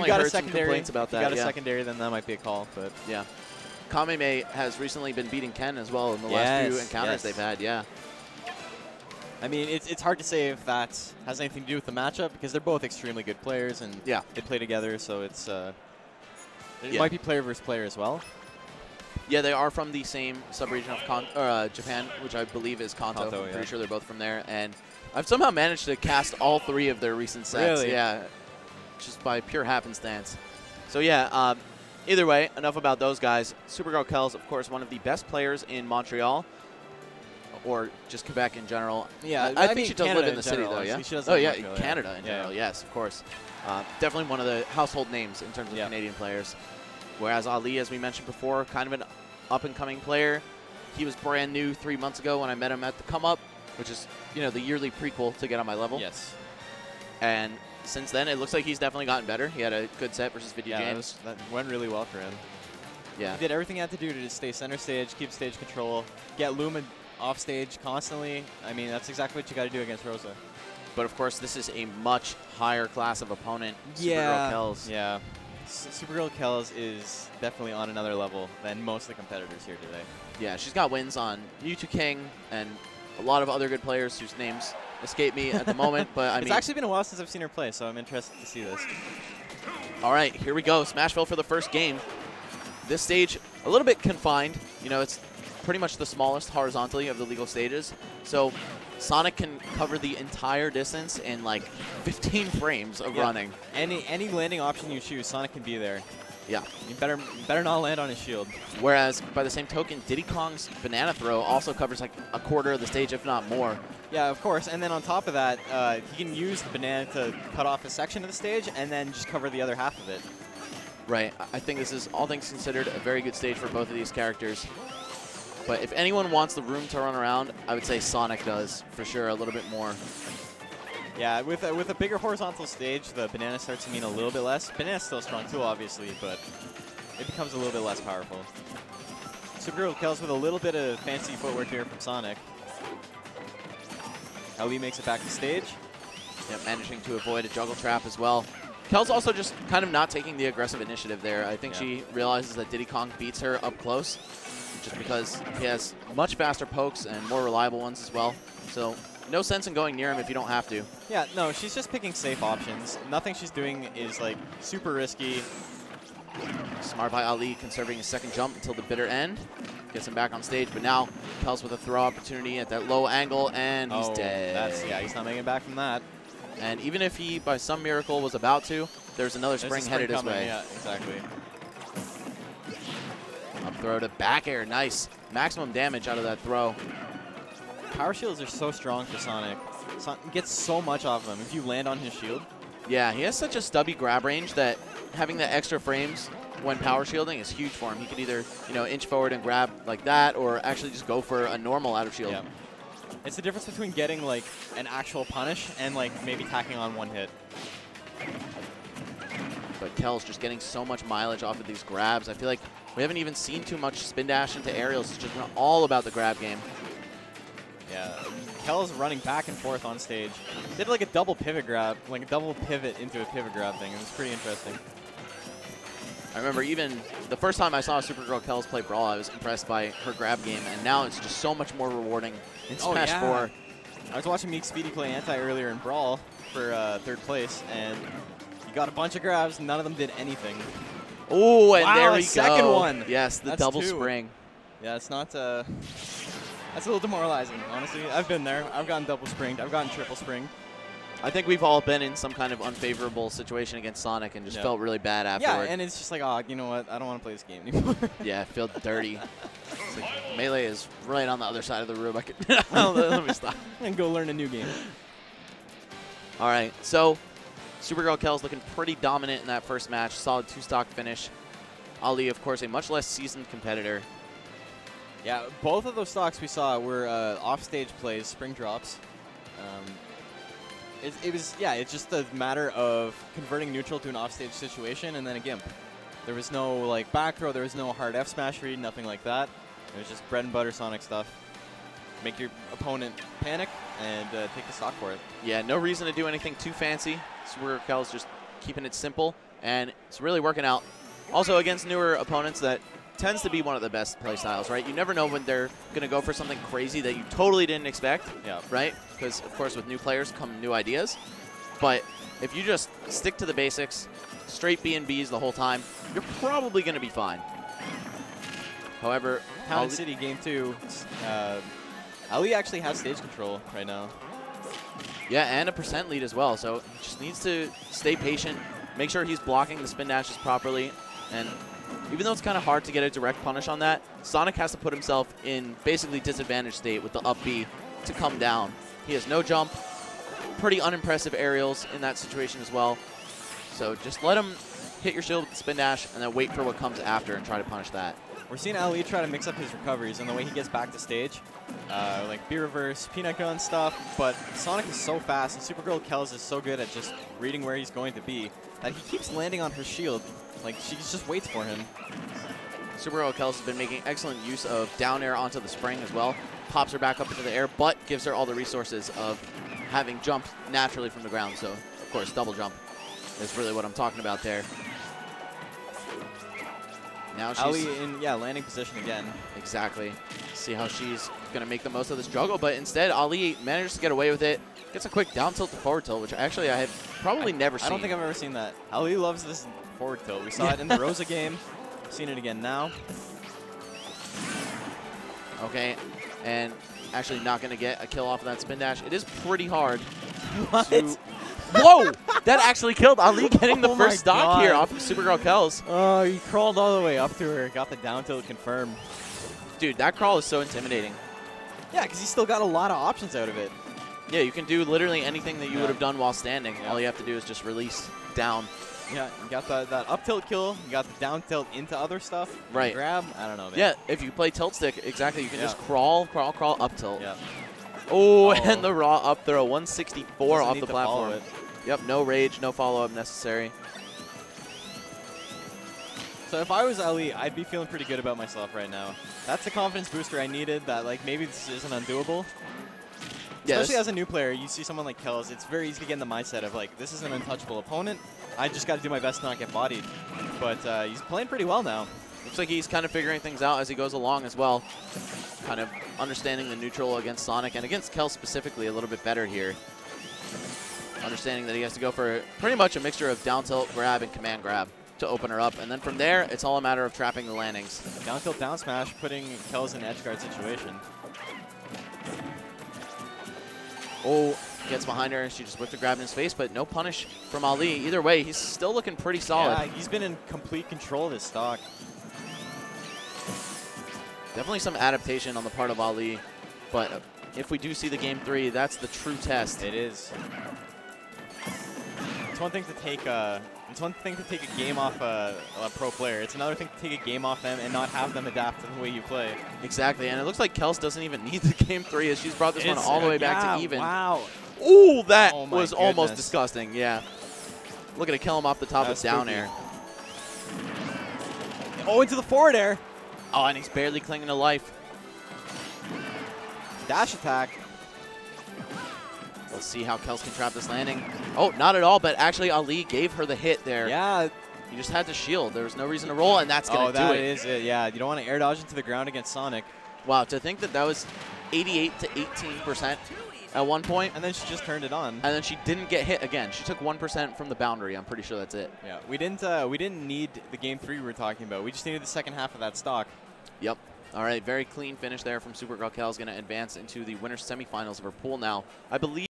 definitely heard some complaints about that. If you got a secondary, then that might be a call. But yeah. Kameme has recently been beating Ken as well in the last few encounters they've had, yeah. I mean, it's hard to say if that has anything to do with the matchup because they're both extremely good players and they play together, so it's it might be player versus player as well. Yeah, they are from the same sub-region of Japan, which I believe is Kanto. I'm pretty sure they're both from there. And I've somehow managed to cast all 3 of their recent sets. Really? Yeah, just by pure happenstance. So yeah, either way, enough about those guys. SuperGirlKels, of course, one of the best players in Montreal, or just Quebec in general. Yeah, I think she does live in the city, though, yeah? She does Montreal, Canada in general, yes, of course. Definitely one of the household names in terms of Canadian players. Whereas Ali, as we mentioned before, kind of an up-and-coming player. He was brand new 3 months ago when I met him at the Come Up, which is, you know, the yearly prequel to get on my level. Yes. And since then, it looks like he's definitely gotten better. He had a good set versus Video James. That went really well for him. Yeah. He did everything he had to do to just stay center stage, keep stage control, get Luma off stage constantly. I mean, that's exactly what you got to do against Rosa. But of course, this is a much higher class of opponent. SuperGirlKels. Yeah. SuperGirlKels is definitely on another level than most of the competitors here today. Yeah, she's got wins on Mewtwo King and a lot of other good players whose names escape me at the moment. But I mean, it's actually been a while since I've seen her play, so I'm interested to see this. All right, here we go. Smashville for the first game. This stage, a little bit confined. You know, it's pretty much the smallest horizontally of the legal stages. So Sonic can cover the entire distance in like 15 frames of running. Any landing option you choose, Sonic can be there. Yeah. You better not land on his shield. Whereas, by the same token, Diddy Kong's banana throw also covers like a quarter of the stage, if not more. Yeah, of course. And then on top of that, he can use the banana to cut off a section of the stage and then just cover the other half of it. Right. I think this is, all things considered, a very good stage for both of these characters. But if anyone wants the room to run around, I would say Sonic does, for sure, a little bit more. Yeah, with a bigger horizontal stage, the banana starts to mean a little bit less. Banana's still strong too, obviously, but it becomes a little bit less powerful. SuperGirlKels with a little bit of fancy footwork here from Sonic. Ali makes it back to stage. Yeah, managing to avoid a juggle trap as well. Kel's also just kind of not taking the aggressive initiative there. I think she realizes that Diddy Kong beats her up close, just because he has much faster pokes and more reliable ones as well. So no sense in going near him if you don't have to. Yeah, no, she's just picking safe options. Nothing she's doing is like super risky. Smart by Ali, conserving his second jump until the bitter end. Gets him back on stage, but now Kel's with a throw opportunity at that low angle, and he's dead. He's not making it back from that. And even if he, by some miracle, was about to, there's another spring headed his way. Yeah, exactly. Up throw to back air, nice. Maximum damage out of that throw. Power shields are so strong for Sonic. Sonic gets so much off of them if you land on his shield. Yeah, he has such a stubby grab range that having the extra frames when power shielding is huge for him. He can either, you know, inch forward and grab like that, or actually just go for a normal out of shield. Yeah. It's the difference between getting like an actual punish and like maybe tacking on one hit. But Kel's just getting so much mileage off of these grabs. I feel like we haven't even seen too much spin dash into aerials. It's just been all about the grab game. Yeah, Kel's running back and forth on stage. Did like a double pivot grab, like a double pivot into a pivot grab thing. It was pretty interesting. I remember even the first time I saw SuperGirlKels play Brawl, I was impressed by her grab game, and now it's just so much more rewarding in Smash 4. I was watching Meek Speedy play Anti earlier in Brawl for third place, and he got a bunch of grabs, and none of them did anything. Oh, and there we go. Second one. Yes, the double spring. Yeah, it's not... that's a little demoralizing, honestly. I've been there. I've gotten double springed. I've gotten triple springed. I think we've all been in some kind of unfavorable situation against Sonic and just felt really bad afterward. Yeah, and it's just like, oh, you know what? I don't want to play this game anymore. Yeah, it felt dirty. It's like, Melee is right on the other side of the room. I could let me stop. And go learn a new game. All right, so SuperGirlKels looking pretty dominant in that first match. Solid 2-stock finish. Ali, of course, a much less seasoned competitor. Yeah, both of those stocks we saw were off-stage plays, spring drops. It's just a matter of converting neutral to an offstage situation and then a gimp. There was no like back throw, there was no hard F smash read, nothing like that. It was just bread and butter Sonic stuff. Make your opponent panic and take the stock for it. Yeah, no reason to do anything too fancy. SuperGirlKels just keeping it simple. and it's really working out. Also against newer opponents, that tends to be one of the best play styles, right? You never know when they're going to go for something crazy that you totally didn't expect, right? Because, of course, with new players come new ideas. But if you just stick to the basics, straight B&Bs the whole time, you're probably going to be fine. However, Town City game 2, Ali actually has stage control right now. Yeah, and a % lead as well, so just needs to stay patient, make sure he's blocking the spin dashes properly, and even though it's kind of hard to get a direct punish on that, Sonic has to put himself in basically disadvantaged state with the up B to come down. He has no jump, pretty unimpressive aerials in that situation as well, so just let him hit your shield with the spin dash and then wait for what comes after and try to punish that. We're seeing Ali try to mix up his recoveries and the way he gets back to stage, like B-reverse, peanut gun stuff, but Sonic is so fast and SuperGirlKels is so good at just reading where he's going to be that he keeps landing on her shield. Like, she just waits for him. SuperGirlKels has been making excellent use of down air onto the spring as well. Pops her back up into the air, but gives her all the resources of having jumped naturally from the ground. So, of course, double jump is really what I'm talking about there. Now she's Ali in, landing position again. Exactly. See how she's going to make the most of this juggle, but instead Ali manages to get away with it. Gets a quick down tilt to forward tilt, which actually I have probably never seen. I don't think I've ever seen that. Ali loves this forward tilt. We saw it in the Rosa game. Seen it again now. Okay, and actually not going to get a kill off of that spin dash. It is pretty hard. What? Whoa! That actually killed Ali getting the first stock here off of SuperGirlKels. Oh, he crawled all the way up to her. Got the down tilt confirmed. Dude, that crawl is so intimidating. Yeah, because he still got a lot of options out of it. Yeah, you can do literally anything that you would have done while standing. All you have to do is just release down. Yeah, you got that up tilt kill. You got the down tilt into other stuff. Right. Grab. I don't know, man. Yeah, if you play tilt stick, exactly. You can just crawl, up tilt. Yeah. Oh, and the raw up throw, 164 Doesn't off need the to follow platform. it. Yep, no rage, no follow-up necessary. So if I was Ali, I'd be feeling pretty good about myself right now. That's the confidence booster I needed, that like maybe this isn't undoable. Yeah, especially as a new player, you see someone like Kels, it's very easy to get in the mindset of like, this is an untouchable opponent. I just got to do my best to not get bodied. But he's playing pretty well now. Looks like he's kind of figuring things out as he goes along as well. Kind of understanding the neutral against Sonic and against Kels specifically a little bit better here. Understanding that he has to go for pretty much a mixture of down tilt, grab, and command grab to open her up. And then from there, it's all a matter of trapping the landings. Down tilt, down smash, putting Kels in an edge guard situation. Oh, gets behind her and she just whipped a grab in his face, but no punish from Ali. Either way, he's still looking pretty solid. Yeah, he's been in complete control of his stock. Definitely some adaptation on the part of Ali, but if we do see the game 3, that's the true test. It is. It's one thing to take a game off a pro player. It's another thing to take a game off them and not have them adapt to the way you play. Exactly, and it looks like Kels doesn't even need the game 3 as she's brought this one all the way back to even. Wow. Ooh, that Oh was my almost goodness. disgusting, yeah. Looking to kill him off the top with down air. Oh, into the forward air. Oh, and he's barely clinging to life. Dash attack. Let's see how Kels can trap this landing. Oh, not at all, but actually Ali gave her the hit there. Yeah. You just had to shield. There was no reason to roll, and that's going to do it. Oh, that is it, yeah. You don't want to air dodge into the ground against Sonic. Wow, to think that that was 88 to 18% at one point. And then she just turned it on. And then she didn't get hit again. She took 1% from the boundary. I'm pretty sure that's it. Yeah, we didn't need the game 3 we were talking about. We just needed the second half of that stock. Yep. All right, very clean finish there from SuperGirlKels. Going to advance into the winner's semifinals of her pool now. I believe